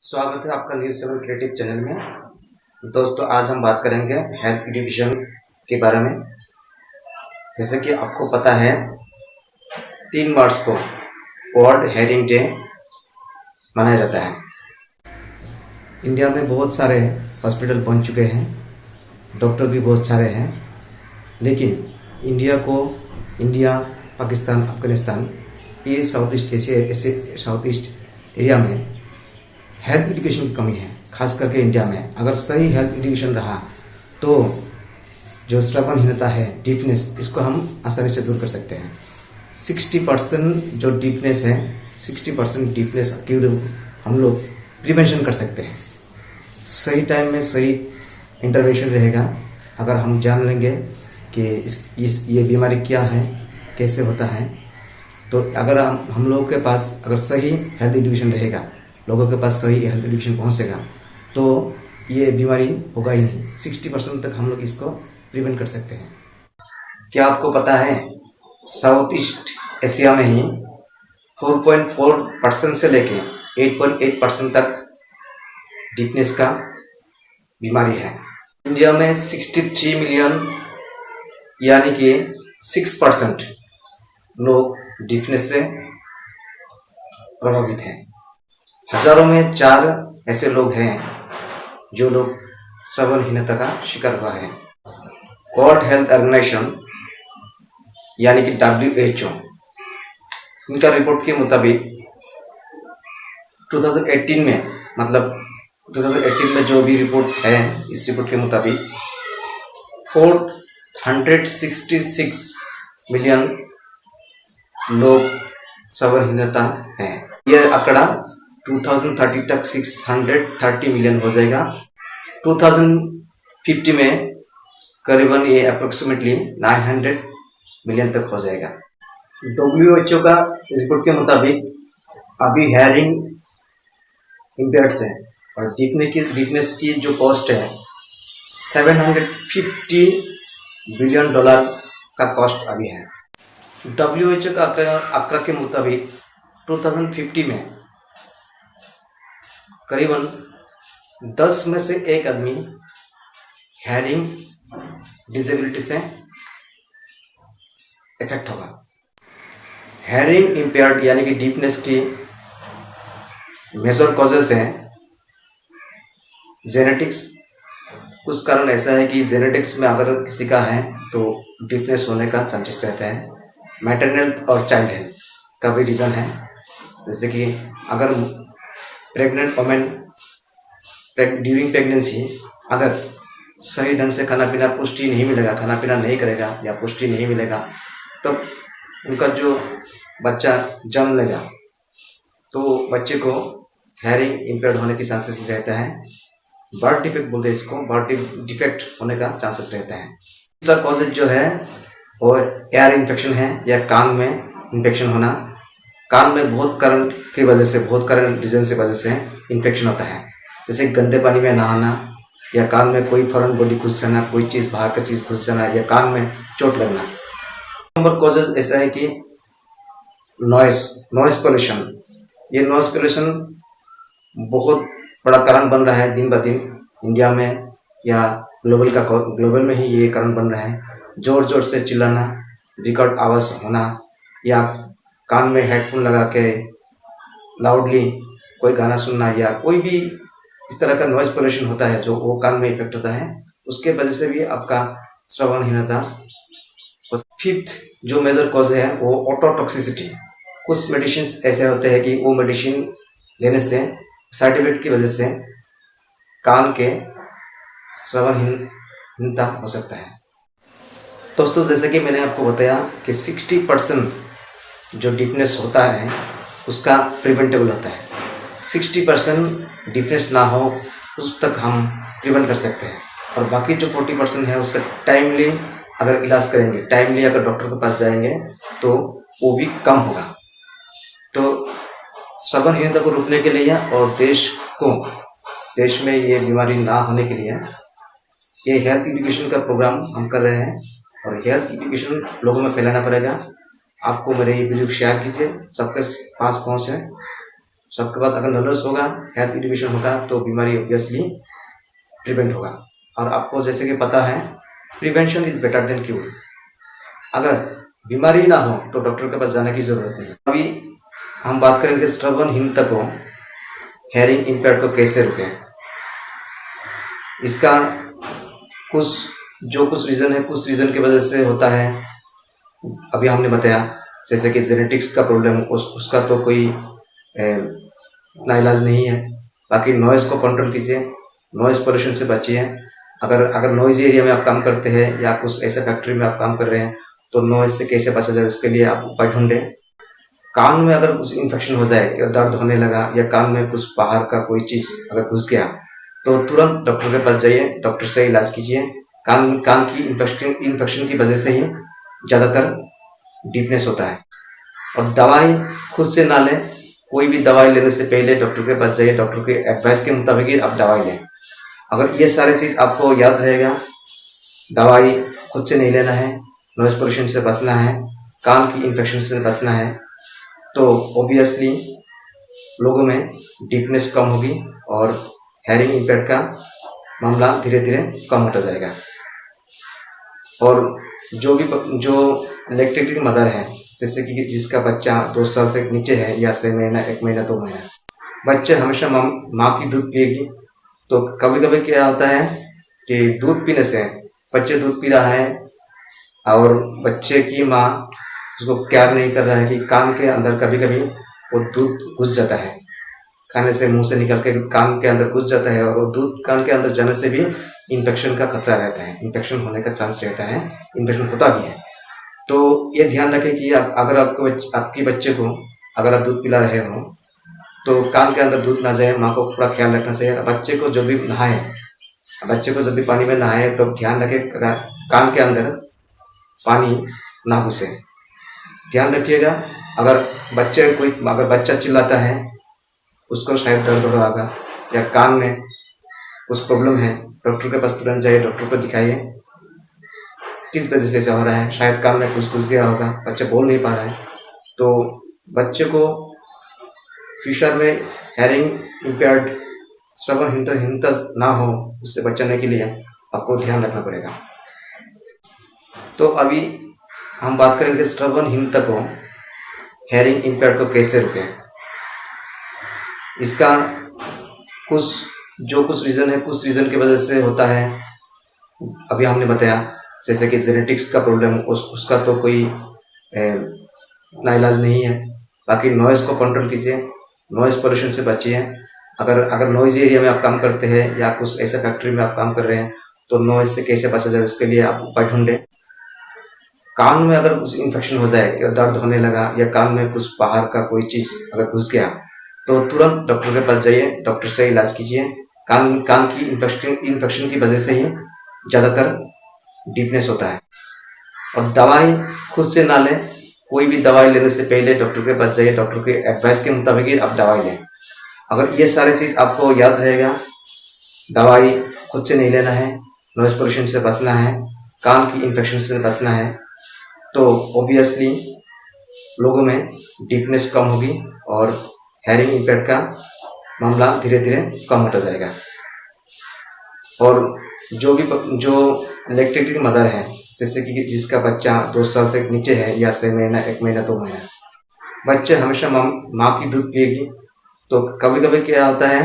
स्वागत है आपका न्यूज़ 7 क्रिएटिव चैनल में। दोस्तों, आज हम बात करेंगे हेल्थ एजुकेशन के बारे में। जैसे कि आपको पता है, 3 मार्च को वर्ल्ड हेयरिंग डे मनाया जाता है। इंडिया में बहुत सारे हॉस्पिटल बन चुके हैं, डॉक्टर भी बहुत सारे हैं, लेकिन इंडिया, पाकिस्तान, अफगानिस्तान, ये साउथ ईस्ट एरिया में हेल्थ एजुकेशन की कमी है। खास करके इंडिया में अगर सही हेल्थ एजुकेशन रहा तो जो श्रवणहीनता है, डीफनेस, इसको हम आसानी से दूर कर सकते हैं। 60% जो डीफनेस है, 60% डीफनेस हम लोग प्रिवेंशन कर सकते हैं। सही टाइम में सही इंटरवेंशन रहेगा। अगर हम जान लेंगे कि ये बीमारी क्या है, कैसे होता है, तो अगर हम लोगों के पास अगर सही हेल्थ एजुकेशन रहेगा, लोगों के पास सही हेल्थ एजुकेशन पहुंचेगा, तो ये बीमारी होगा ही नहीं। 60% तक हम लोग इसको प्रिवेंट कर सकते हैं। क्या आपको पता है, साउथ ईस्ट एशिया में ही 4.4% से लेके 8.8% तक डीपनेस का बीमारी है। इंडिया में 63 मिलियन यानी कि 6% लोग डीपनेस से प्रभावित हैं। हजारों में 4 ऐसे लोग हैं जो लोग श्रवणहीनता का शिकार हुआ है। वर्ल्ड हेल्थ ऑर्गेनाइजेशन यानी कि WHO, इनका रिपोर्ट के मुताबिक 2018 में, मतलब 2018 में जो भी रिपोर्ट है, इस रिपोर्ट के मुताबिक 466 मिलियन लोग श्रवणहीनता है। यह आंकड़ा 2030 तक 630 मिलियन हो जाएगा। 2050 में करीबन ये अप्रोक्सीमेटली 900 मिलियन तक हो जाएगा। WHO का रिपोर्ट के मुताबिक अभी हेयरिंग इम्पेयर्ड्स है और डीपनेस की जो कॉस्ट है, $750 बिलियन का कॉस्ट अभी है। WHO का आंकड़ा के मुताबिक 2050 में करीबन 10 में से 1 आदमी हेयरिंग डिसेबिलिटी से इफेक्ट होगा। हेयरिंग इम्पेयर्ड यानी कि डीपनेस की मेजर कॉजेस हैं जेनेटिक्स। कुछ कारण ऐसा है कि जेनेटिक्स में अगर किसी का है तो डीपनेस होने का चांसेस रहता है। मैटरनल और चाइल्ड हेल्थ का भी रीज़न है। जैसे कि अगर प्रेग्नेंट वोमेन ड्यूरिंग प्रेगनेंसी अगर सही ढंग से खाना पीना पुष्टि नहीं मिलेगा, खाना पीना नहीं करेगा या पुष्टि नहीं मिलेगा, तो उनका जो बच्चा जन्म लेगा तो बच्चे को हेयरिंग इम्पेयर्ड होने की चांसेस रहता है। बर्थ डिफेक्ट बोलते हैं इसको, बर्थ डिफेक्ट होने का चांसेस रहता है। दूसरा कॉजेज जो है वो एयर इन्फेक्शन है या कान में इन्फेक्शन होना। कान में बहुत कारण रीजन से वजह से इन्फेक्शन होता है। जैसे गंदे पानी में नहाना या कान में कोई फॉरेन बॉडी घुस जाना, कोई चीज़ बाहर का चीज़ घुस जाना या कान में चोट लगना। नंबर कॉजेज ऐसा है कि नॉइस पोल्यूशन। ये नॉइस पोल्यूशन बहुत बड़ा कारण बन रहा है दिन ब दिन इंडिया में या ग्लोबल में ही ये कारण बन रहा है। जोर जोर से चिल्लाना, विकट आवाज़ होना या कान में हेडफोन लगा के लाउडली कोई गाना सुनना या कोई भी इस तरह का नॉइस पोल्यूशन होता है जो वो कान में इफेक्ट होता है, उसके वजह से भी आपका श्रवणहीनता। 5th जो मेजर कॉज है वो ऑटोटॉक्सिसिटी। कुछ मेडिसिन ऐसे होते हैं कि वो मेडिसिन लेने से साइड इफेक्ट की वजह से कान के श्रवणहीनता हो सकता है। दोस्तों, जैसे कि मैंने आपको बताया कि 60% जो डीपनेस होता है उसका प्रिवेंटेबल होता है। 60% डीपनेस ना हो उस तक हम प्रिवेंट कर सकते हैं, और बाकी जो 40% है उसका टाइमली अगर इलाज करेंगे, टाइमली अगर डॉक्टर के पास जाएंगे तो वो भी कम होगा। तो श्रवणहीनता को रोकने के लिए और देश में ये बीमारी ना होने के लिए ये हेल्थ एजुकेशन का प्रोग्राम हम कर रहे हैं, और हेल्थ एजुकेशन लोगों में फैलाना पड़ेगा। आपको मेरे ये वीडियो शेयर कीजिए, सबके पास पहुँचे। सबके पास अगर नर्वस होगा, हेल्थ एजुकेशन होगा, तो बीमारी ऑब्वियसली प्रिवेंट होगा। और आपको जैसे कि पता है, prevention is better than cure. अगर बीमारी ना हो तो डॉक्टर के पास जाने की जरूरत नहीं। अभी हम बात करेंगे श्रवणहीनता को, हेयरिंग इम्पेयर्ड को कैसे रोकें। इसका कुछ रीज़न है, कुछ रीज़न की वजह से होता है। अभी हमने बताया जैसे कि जेनेटिक्स का प्रॉब्लम, उसका तो कोई इतना इलाज नहीं है। बाकी नॉइज़ को कंट्रोल कीजिए, नॉइज़ पोल्यूशन से बचिए। अगर नॉइज़ एरिया में आप काम करते हैं या कुछ ऐसे फैक्ट्री में आप काम कर रहे हैं, तो नॉइज़ से कैसे बचा जाए उसके लिए आप उपाय ढूंढें। कान में अगर कुछ इन्फेक्शन हो जाए, या दर्द होने लगा, या कान में कुछ बाहर का कोई चीज़ अगर घुस गया, तो तुरंत डॉक्टर के पास जाइए, डॉक्टर से इलाज कीजिए। कान की इन्फेक्शन की वजह से ही ज़्यादातर डीपनेस होता है। और दवाई खुद से ना लें, कोई भी दवाई लेने से पहले डॉक्टर के पास जाइए, डॉक्टर के एडवाइस के मुताबिक ही आप दवाई लें। अगर ये सारे चीज़ आपको याद रहेगा, दवाई खुद से नहीं लेना है, नॉइज़ पोल्यूशन से बचना है, कान की इन्फेक्शन से बचना है, तो ऑब्वियसली लोगों में डीपनेस कम होगी और हेयरिंग इम्पेयर्ड का मामला धीरे धीरे कम होता जाएगा। और जो लैक्टेटिंग मदर है, जैसे कि जिसका बच्चा 2 साल से नीचे है, या 6 महीना, 1 महीना, 2 महीना, बच्चे हमेशा माँ की दूध पिएगी। तो कभी कभी क्या होता है कि दूध पीने से बच्चे दूध पी रहा है और बच्चे की माँ उसको केयर नहीं कर रहा है कि कान के अंदर कभी कभी वो दूध घुस जाता है, खाने से मुंह से निकल के कान के अंदर घुस जाता है, और वो दूध कान के अंदर जाने से भी इन्फेक्शन का खतरा रहता है, इन्फेक्शन होने का चांस रहता है, इन्फेक्शन होता भी है। तो ये ध्यान रखें कि अगर आपके बच्चे को अगर आप दूध पिला रहे हो, तो कान के अंदर दूध ना जाए, माँ को पूरा ख्याल रखना चाहिए। बच्चे को जब भी पानी में नहाए तो ध्यान रखें कान के अंदर पानी ना घुसे, ध्यान रखिएगा। अगर बच्चा चिल्लाता है, उसको शायद दर्द हो रहा होगा, या कान में कुछ प्रॉब्लम है, डॉक्टर के पास तुरंत जाइए, डॉक्टर को दिखाइए किस वजह से ऐसा हो रहा है। शायद कान में कुछ घुस गया होगा, बच्चा बोल नहीं पा रहा है। तो बच्चे को फ्यूचर में हेयरिंग इम्पेयर्ड, श्रवणहीनता ना हो, उससे बचाने के लिए आपको ध्यान रखना पड़ेगा। तो अभी हम बात करेंगे श्रवणहीनता को, हेयरिंग इम्पेयर्ड को कैसे रोकें। इसका कुछ रीज़न है, कुछ रीज़न की वजह से होता है। अभी हमने बताया जैसे कि जेनेटिक्स का प्रॉब्लम, उसका तो कोई इतना इलाज नहीं है। बाकी नॉइज़ को कंट्रोल कीजिए, नॉइज़ पोल्यूशन से बचिए। अगर नॉइज़ एरिया में आप काम करते हैं या कुछ ऐसे फैक्ट्री में आप काम कर रहे हैं, तो नॉइज़ से कैसे बचा जाए उसके लिए आप उपाय ढूंढें। कान में अगर कुछ इन्फेक्शन हो जाए, या दर्द होने लगा, या कान में कुछ बाहर का कोई चीज़ अगर घुस गया, तो तुरंत डॉक्टर के पास जाइए, डॉक्टर से इलाज कीजिए। कान की इन्फेक्शन की वजह से ही ज़्यादातर डीपनेस होता है। और दवाई खुद से ना लें, कोई भी दवाई लेने से पहले डॉक्टर के पास जाइए, डॉक्टर के एडवाइस के मुताबिक ही आप दवाई लें। अगर ये सारे चीज़ आपको याद रहेगा, दवाई खुद से नहीं लेना है, नॉइज़ पोल्यूशन से बचना है, कान की इन्फेक्शन से बचना है, तो ऑब्वियसली लोगों में डीपनेस कम होगी और हेयरिंग इम्पेयर्ड का मामला धीरे धीरे कम होता जाएगा। और जो लैक्टेटिंग मदर है, जैसे कि जिसका बच्चा 2 साल से नीचे है, या 6 महीना, 1 महीना, 2 महीना, बच्चे हमेशा माँ की दूध पिएगी। तो कभी कभी क्या होता है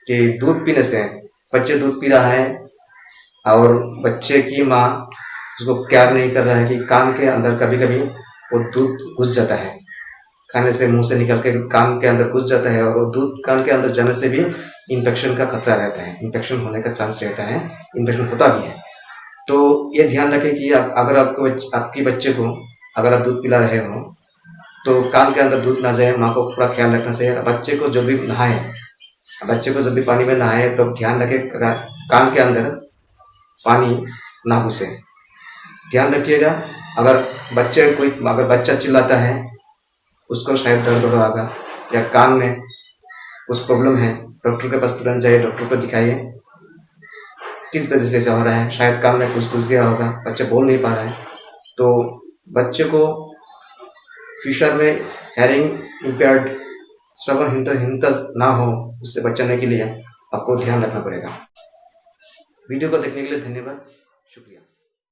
कि दूध पीने से बच्चे दूध पी रहा है और बच्चे की माँ उसको केयर नहीं कर रहा है कि कान के अंदर कभी कभी वो दूध घुस जाता है, खाने से मुंह से निकल के कान के अंदर घुस जाता है, और वो दूध कान के अंदर जाने से भी इन्फेक्शन का खतरा रहता है, इन्फेक्शन होने का चांस रहता है, इन्फेक्शन होता भी है। तो ये ध्यान रखें कि अगर आपके बच्चे को अगर आप दूध पिला रहे हो, तो कान के अंदर दूध ना जाए, माँ को पूरा ख्याल रखना चाहिए। बच्चे को जब भी पानी में नहाए तो ध्यान रखें कान के अंदर पानी ना घुसे, ध्यान रखिएगा। अगर बच्चा चिल्लाता है, उसको शायद दर्द हो रहा होगा, या कान में कुछ प्रॉब्लम है, डॉक्टर के पास तुरंत जाइए, डॉक्टर को दिखाइए किस वजह से ऐसा हो रहा है। शायद कान में कुछ घुस गया होगा, बच्चा बोल नहीं पा रहा है। तो बच्चे को फ्यूचर में हेयरिंग इम्पेयर्ड, श्रवणहीनता ना हो, उससे बचाने के लिए आपको ध्यान रखना पड़ेगा। वीडियो को देखने के लिए धन्यवाद, शुक्रिया।